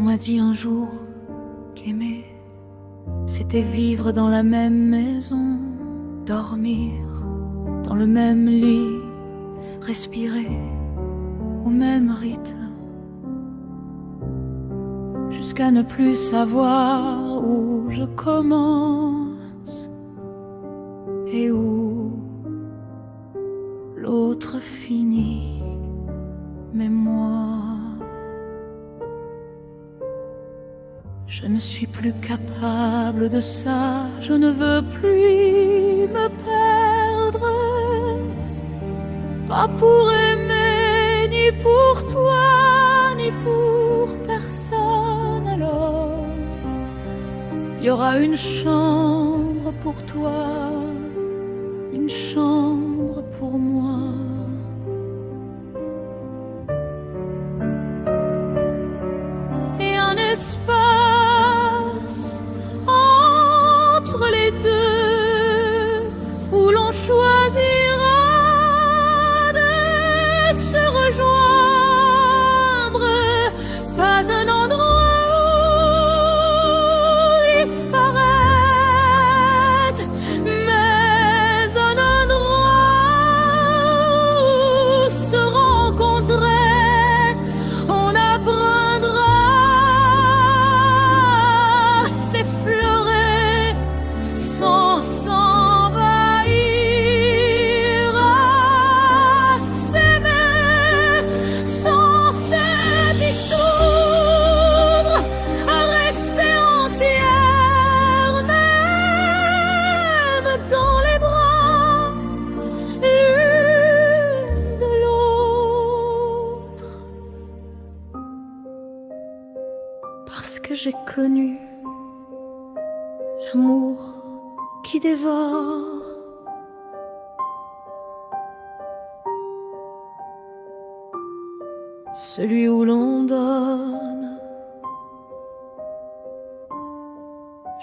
On m'a dit un jour qu'aimer, c'était vivre dans la même maison, dormir dans le même lit, respirer au même rythme, jusqu'à ne plus savoir où je commence et où l'autre finit. Mais moi, je ne suis plus capable de ça, je ne veux plus me perdre, pas pour aimer, ni pour toi, ni pour personne. Alors, il y aura une chambre pour toi, une chambre pour moi. Et un espace entre les deux où l'on choisira de se rejoindre, pas un endroit où disparaître, mais un endroit où se rencontrer. On apprendra à s'effleurer sans s'envahir, à s'aimer sans se dissoudre, à rester entière, même dans les bras l'une de l'autre. Parce que j'ai connu l'amour qui dévore, celui où l'on donne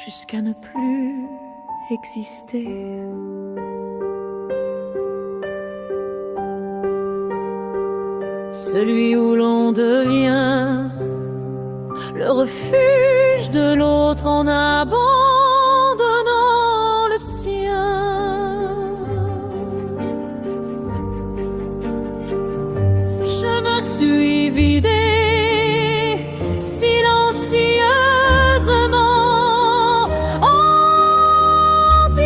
jusqu'à ne plus exister. Celui où l'on devient le refuge de l'autre en abandonnant le sien. Je me suis vidée silencieusement, entièrement,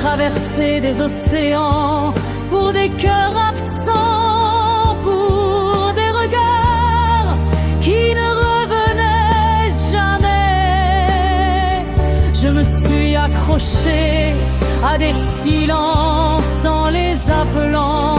traverser des océans pour des cœurs absents, pour des regards qui ne revenaient jamais. Je me suis accrochée à des silences en les appelant.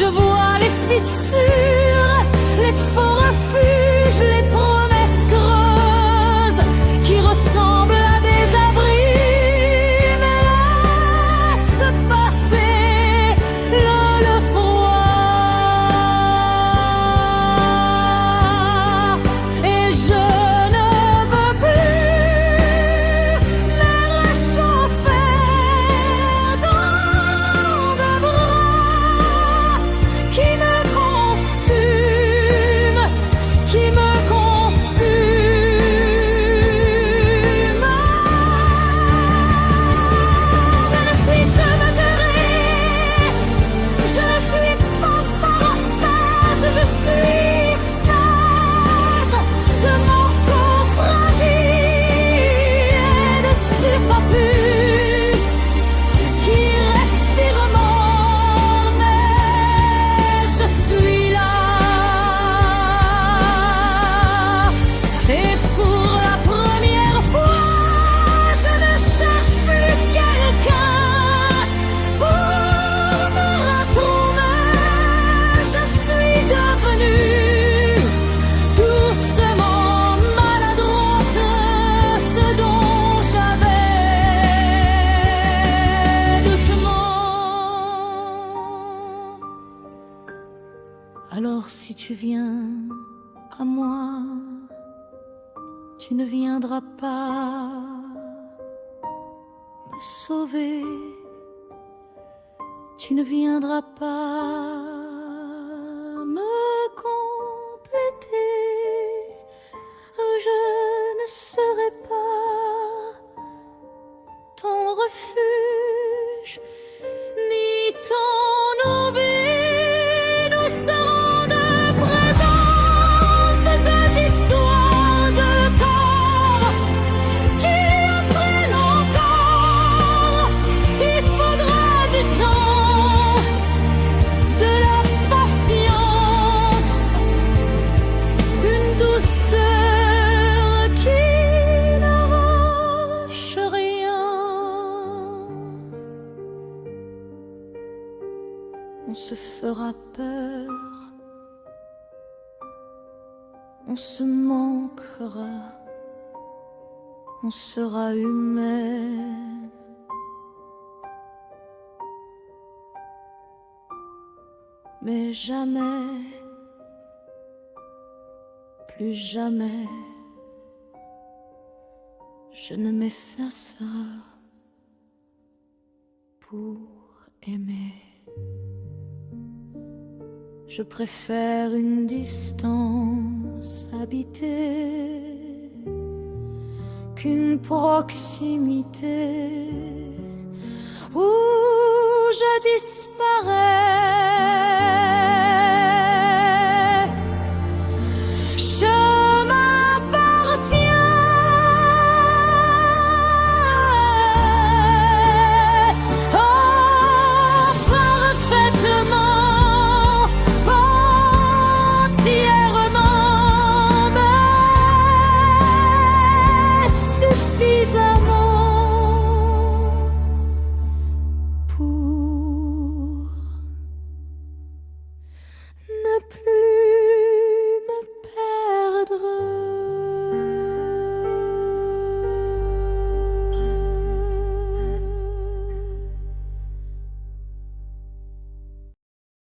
Je vois les fissures, les faux refuges, les promesses creuses qui ressemblent à des abris. Mais laisse passer Alors si tu viens à moi, tu ne viendras pas me sauver, tu ne viendras pas me compléter, je ne serai pas ton refuge ni ton oubli. Nous serons deux présences, deux histoires de corps qui apprennent encore. Il faudra du temps, de la patience, une douceur qui n'arrache rien. On se fera peur, on se manquera, on sera humaine. Mais jamais, plus jamais, je ne m'effacerai pour aimer. Je préfère une distance habitée qu'une proximité où je disparais